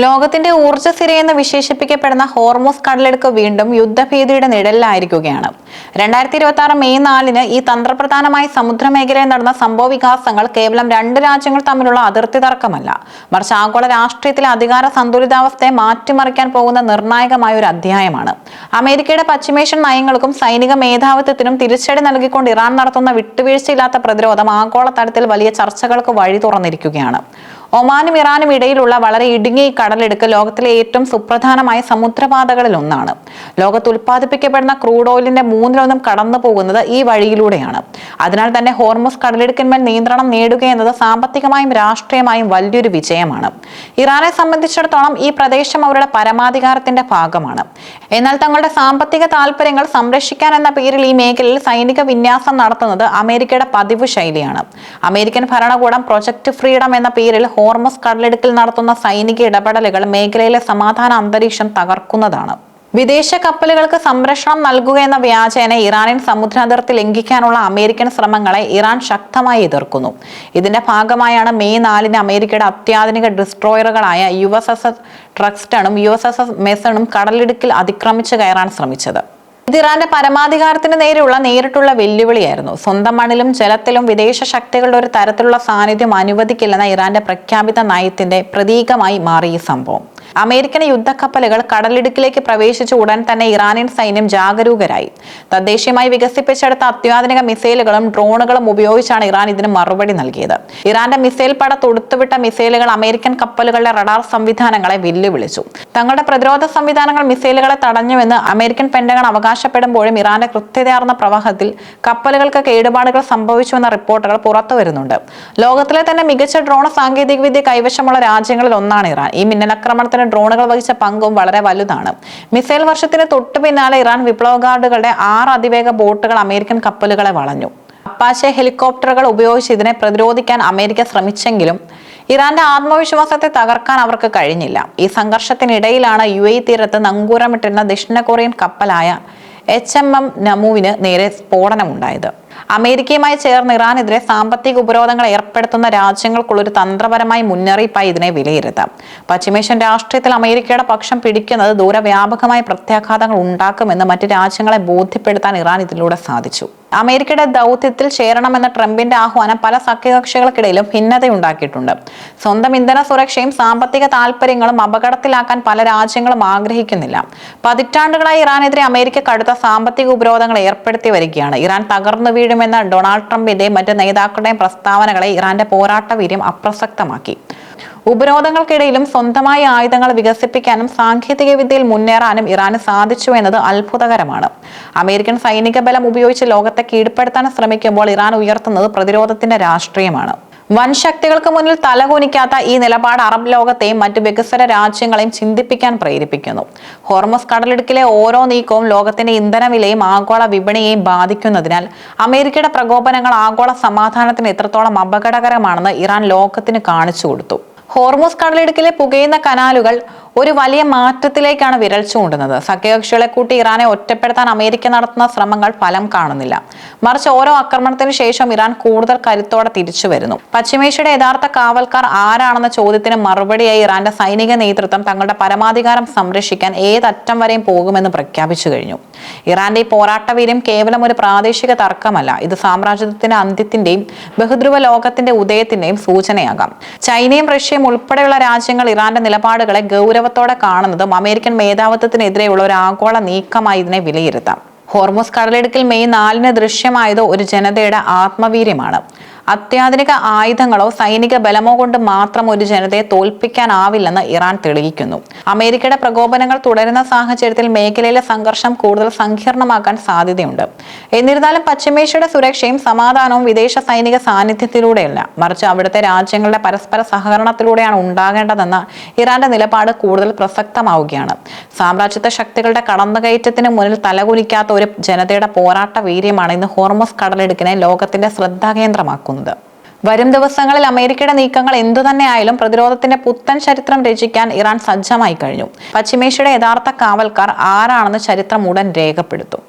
ലോകത്തിന്റെ ഊർജ്ജസിര എന്ന് വിശേഷിപ്പിക്കപ്പെടുന്ന ഹോർമൂസ് കടലെടുക്ക് വീണ്ടും യുദ്ധഭീതിയുടെ നിഴലിലായിരിക്കുകയാണ്. 2026 മെയ് 4 ഈ തന്ത്രപ്രധാനമായ സമുദ്രമേഖലയിൽ നടന്ന സംഭവ വികാസങ്ങൾ കേവലം രണ്ട് രാജ്യങ്ങൾ തമ്മിലുള്ള അതിർത്തി തർക്കമല്ല, മറിച്ച് ആഗോള രാഷ്ട്രീയത്തിലെ അധികാര സന്തുലിതാവസ്ഥയെ മാറ്റിമറിക്കാൻ പോകുന്ന നിർണായകമായ ഒരു അധ്യായമാണ്. അമേരിക്കയുടെ പശ്ചിമേഷ്യൻ നയങ്ങൾക്കും സൈനിക മേധാവിത്വത്തിനും തിരിച്ചടി നൽകിക്കൊണ്ട് ഇറാൻ നടത്തുന്ന വിട്ടുവീഴ്ചയില്ലാത്ത പ്രതിരോധം ആഗോള തലത്തിൽ വലിയ ചർച്ചകൾക്ക് വഴി തുറന്നിരിക്കുകയാണ്. ഒമാനും ഇറാനും ഇടയിലുള്ള വളരെ ഇടുങ്ങിയ ഈ കടലെടുക്ക് ലോകത്തിലെ ഏറ്റവും സുപ്രധാനമായ സമുദ്രപാതകളിൽ ഒന്നാണ്. ലോകത്ത് ഉൽപ്പാദിപ്പിക്കപ്പെടുന്ന ക്രൂഡ് ഓയിലിന്റെ 1/3 കടന്നു പോകുന്നത് ഈ വഴിയിലൂടെയാണ്. അതിനാൽ തന്നെ ഹോർമൂസ് കടലെടുക്കിന്മേൽ നിയന്ത്രണം നേടുക എന്നത് സാമ്പത്തികമായും രാഷ്ട്രീയമായും വലിയൊരു വിജയമാണ്. ഇറാനെ സംബന്ധിച്ചിടത്തോളം ഈ പ്രദേശം അവരുടെ പരമാധികാരത്തിന്റെ ഭാഗമാണ്. എന്നാൽ തങ്ങളുടെ സാമ്പത്തിക താല്പര്യങ്ങൾ സംരക്ഷിക്കാൻ എന്ന പേരിൽ ഈ മേഖലയിൽ സൈനിക വിന്യാസം നടത്തുന്നത് അമേരിക്കയുടെ പതിവ് ശൈലിയാണ്. അമേരിക്കൻ ഭരണകൂടം പ്രൊജക്ട് ഫ്രീഡം എന്ന പേരിൽ ഹോർമൂസ് കടലെടുക്കിൽ നടത്തുന്ന സൈനിക ഇടപെടലുകൾ മേഖലയിലെ സമാധാന അന്തരീക്ഷം തകർക്കുന്നതാണ്. വിദേശ കപ്പലുകൾക്ക് സംരക്ഷണം നൽകുക എന്ന വ്യാജേന ഇറാനിയൻ സമുദ്രാതിർത്തി ലംഘിക്കാനുള്ള അമേരിക്കൻ ശ്രമങ്ങളെ ഇറാൻ ശക്തമായി എതിർക്കുന്നു. ഇതിന്റെ ഭാഗമായാണ് മെയ് 4 അമേരിക്കയുടെ അത്യാധുനിക ഡിസ്ട്രോയറുകളായ USS ട്രക്സ്റ്റണും USS മെസണും കടലിടുക്കിൽ അതിക്രമിച്ചു കയറാൻ ശ്രമിച്ചത്. ഇത് ഇറാന്റെ പരമാധികാരത്തിന് നേരെയുള്ള നേരിട്ടുള്ള വെല്ലുവിളിയായിരുന്നു. സ്വന്തം മണ്ണിലും ജലത്തിലും വിദേശ ശക്തികളുടെ ഒരു തരത്തിലുള്ള സാന്നിധ്യം അനുവദിക്കില്ലെന്ന ഇറാന്റെ പ്രഖ്യാപിത നയത്തിന്റെ പ്രതീകമായി മാറി ഈ സംഭവം. അമേരിക്കൻ യുദ്ധക്കപ്പലുകൾ കടലിടുക്കിലേക്ക് പ്രവേശിച്ച ഉടൻ തന്നെ ഇറാനിയൻ സൈന്യം ജാഗരൂകരായി. തദ്ദേശീയമായി വികസിപ്പിച്ചെടുത്ത അത്യാധുനിക മിസൈലുകളും ഡ്രോണുകളും ഉപയോഗിച്ചാണ് ഇറാൻ ഇതിന് മറുപടി നൽകിയത്. ഇറാന്റെ മിസൈൽ പട തൊടുത്തുവിട്ട മിസൈലുകൾ അമേരിക്കൻ കപ്പലുകളുടെ റഡാർ സംവിധാനങ്ങളെ വെല്ലുവിളിച്ചു. തങ്ങളുടെ പ്രതിരോധ സംവിധാനങ്ങൾ മിസൈലുകളെ തടഞ്ഞുവെന്ന് അമേരിക്കൻ പെന്റഗൺ അവകാശപ്പെടുമ്പോഴും ഇറാന്റെ കൃത്യതയാർന്ന പ്രവാഹത്തിൽ കപ്പലുകൾക്ക് കേടുപാടുകൾ സംഭവിച്ചുവെന്ന റിപ്പോർട്ടുകൾ പുറത്തു വരുന്നുണ്ട്. ലോകത്തിലെ തന്നെ മികച്ച ഡ്രോൺ സാങ്കേതികവിദ്യ കൈവശമുള്ള രാജ്യങ്ങളിൽ ഒന്നാണ് ഇറാൻ. ഈ മിന്നലാക്രമണത്തിന് ഡ്രോണുകൾ വഹിച്ച പങ്കും വളരെ വലുതാണ്. മിസൈൽ വർഷത്തിന് തൊട്ടു പിന്നാലെ ഇറാൻ വിപ്ലവ ഗാർഡുകളുടെ 6 അതിവേഗ ബോട്ടുകൾ അമേരിക്കൻ കപ്പലുകളെ വളഞ്ഞു. അപ്പാച്ചെ ഹെലികോപ്റ്ററുകൾ ഉപയോഗിച്ച് ഇതിനെ പ്രതിരോധിക്കാൻ അമേരിക്ക ശ്രമിച്ചെങ്കിലും ഇറാന്റെ ആത്മവിശ്വാസത്തെ തകർക്കാൻ അവർക്ക് കഴിഞ്ഞില്ല. ഈ സംഘർഷത്തിനിടയിലാണ് UAE തീരത്ത് നങ്കൂരമിട്ടിരുന്ന ദക്ഷിണ കൊറിയൻ കപ്പലായ HMM നമുവിന് നേരെ സ്ഫോടനമുണ്ടായത്. അമേരിക്കയുമായി ചേർന്ന് ഇറാനെതിരെ സാമ്പത്തിക ഉപരോധങ്ങൾ ഏർപ്പെടുത്തുന്ന രാജ്യങ്ങൾക്കുള്ളൊരു തന്ത്രപരമായ മുന്നറിയിപ്പായി ഇതിനെ വിലയിരുത്താം. പശ്ചിമേഷ്യൻ രാഷ്ട്രീയത്തിൽ അമേരിക്കയുടെ പക്ഷം പിടിക്കുന്നത് ദൂരവ്യാപകമായ പ്രത്യാഘാതങ്ങൾ ഉണ്ടാക്കുമെന്ന് മറ്റ് രാജ്യങ്ങളെ ബോധ്യപ്പെടുത്താൻ ഇറാൻ ഇതിലൂടെ സാധിച്ചു. അമേരിക്കയുടെ ദൗത്യത്തിൽ ചേരണമെന്ന ട്രംപിന്റെ ആഹ്വാനം പല സഖ്യകക്ഷികൾക്കിടയിലും ഭിന്നതയുണ്ടാക്കിയിട്ടുണ്ട്. സ്വന്തം ഇന്ധന സുരക്ഷയും സാമ്പത്തിക താല്പര്യങ്ങളും അപകടത്തിലാക്കാൻ പല രാജ്യങ്ങളും ആഗ്രഹിക്കുന്നില്ല. പതിറ്റാണ്ടുകളായി ഇറാനെതിരെ അമേരിക്ക കടുത്ത സാമ്പത്തിക ഉപരോധങ്ങൾ ഏർപ്പെടുത്തി വരികയാണ്. ഇറാൻ തകർന്നു വീഴുമെന്ന ഡൊണാൾഡ് ട്രംപിന്റെയും മറ്റ് നേതാക്കളുടെയും പ്രസ്താവനകളെ ഇറാന്റെ പോരാട്ട വീര്യം അപ്രസക്തമാക്കി. ഉപരോധങ്ങൾക്കിടയിലും സ്വന്തമായ ആയുധങ്ങൾ വികസിപ്പിക്കാനും സാങ്കേതിക വിദ്യയിൽ മുന്നേറാനും ഇറാന് സാധിച്ചു എന്നത് അത്ഭുതകരമാണ്. അമേരിക്കൻ സൈനിക ബലം ഉപയോഗിച്ച് ലോകത്തെ കീഴ്പ്പെടുത്താൻ ശ്രമിക്കുമ്പോൾ ഇറാൻ ഉയർത്തുന്നത് പ്രതിരോധത്തിന്റെ രാഷ്ട്രീയമാണ്. വൻ ശക്തികൾക്ക് മുന്നിൽ തലകുനിക്കാത്ത ഈ നിലപാട് അറബ് ലോകത്തെയും മറ്റ് വികസ്വര രാജ്യങ്ങളെയും ചിന്തിപ്പിക്കാൻ പ്രേരിപ്പിക്കുന്നു. ഹോർമൂസ് കടലിടുക്കിലെ ഓരോ നീക്കവും ലോകത്തിന്റെ ഇന്ധനവിലയും ആഗോള വിപണിയെയും ബാധിക്കുന്നതിനാൽ അമേരിക്കയുടെ പ്രകോപനങ്ങൾ ആഗോള സമാധാനത്തിന് എത്രത്തോളം അപകടകരമാണെന്ന് ഇറാൻ ലോകത്തിന് കാണിച്ചു കൊടുത്തു. ഹോർമൂസ് കടലിടുക്കിലെ പുകയുന്ന കനാലുകൾ ഒരു വലിയ മാറ്റത്തിലേക്കാണ് വിരൽ ചൂണ്ടുന്നത്. സഖ്യകക്ഷികളെ കൂട്ടി ഇറാനെ ഒറ്റപ്പെടുത്താൻ അമേരിക്ക നടത്തുന്ന ശ്രമങ്ങൾ ഫലം കാണുന്നില്ല. മറിച്ച് ഓരോ ആക്രമണത്തിന് ശേഷം ഇറാൻ കൂടുതൽ കരുത്തോടെ തിരിച്ചു വരുന്നു. പശ്ചിമേഷ്യയുടെ യഥാർത്ഥ കാവൽക്കാർ ആരാണെന്ന ചോദ്യത്തിന് മറുപടിയായി ഇറാന്റെ സൈനിക നേതൃത്വം തങ്ങളുടെ പരമാധികാരം സംരക്ഷിക്കാൻ ഏതറ്റം വരെയും പോകുമെന്ന് പ്രഖ്യാപിച്ചു കഴിഞ്ഞു. ഇറാന്റെ ഈ പോരാട്ടവീര്യം കേവലം ഒരു പ്രാദേശിക തർക്കമല്ല, ഇത് സാമ്രാജ്യത്വത്തിന്റെ അന്ത്യത്തിന്റെയും ബഹുദ്രുവ ലോകത്തിന്റെ ഉദയത്തിന്റെയും സൂചനയാകാം. ചൈനയും റഷ്യയും ഉൾപ്പെടെയുള്ള രാജ്യങ്ങൾ ഇറാന്റെ നിലപാടുകളെ ഗൗരവത്തോടെ കാണുന്നതും അമേരിക്കൻ മേധാവിത്വത്തിനെതിരെയുള്ള ഒരു ആഗോള നീക്കമായി ഇതിനെ വിലയിരുത്താം. ഹോർമൂസ് കടലിടുക്കിൽ മെയ് 4 ദൃശ്യമായത് ഒരു ജനതയുടെ ആത്മവീര്യമാണ്. അത്യാധുനിക ആയുധങ്ങളോ സൈനിക ബലമോ കൊണ്ട് മാത്രം ഒരു ജനതയെ തോൽപ്പിക്കാനാവില്ലെന്ന് ഇറാൻ തെളിയിക്കുന്നു. അമേരിക്കയുടെ പ്രകോപനങ്ങൾ തുടരുന്ന സാഹചര്യത്തിൽ മേഖലയിലെ സംഘർഷം കൂടുതൽ സങ്കീർണമാക്കാൻ സാധ്യതയുണ്ട്. എന്നിരുന്നാലും പശ്ചിമേഷ്യയുടെ സുരക്ഷയും സമാധാനവും വിദേശ സൈനിക സാന്നിധ്യത്തിലൂടെയല്ല, മറിച്ച് അവിടുത്തെ രാജ്യങ്ങളുടെ പരസ്പര സഹകരണത്തിലൂടെയാണ് ഉണ്ടാകേണ്ടതെന്ന ഇറാന്റെ നിലപാട് കൂടുതൽ പ്രസക്തമാവുകയാണ്. സാമ്രാജ്യത്വ ശക്തികളുടെ കടന്നുകയറ്റത്തിന് മുന്നിൽ തലകുനിക്കാത്ത ഒരു ജനതയുടെ പോരാട്ട വീര്യമാണ് ഇന്ന് ഹോർമൂസ് കടലിടുക്കിനെ ലോകത്തിന്റെ ശ്രദ്ധാകേന്ദ്രമാക്കുന്നത്. വരും ദിവസങ്ങളിൽ അമേരിക്കയുടെ നീക്കങ്ങൾ എന്തുതന്നെയായാലും പ്രതിരോധത്തിന്റെ പുത്തൻ ചരിത്രം രചിക്കാൻ ഇറാൻ സജ്ജമായി കഴിഞ്ഞു. പശ്ചിമേഷ്യയുടെ യഥാർത്ഥ കാവൽക്കാർ ആരാണെന്ന് ചരിത്രം ഉടൻ രേഖപ്പെടുത്തും.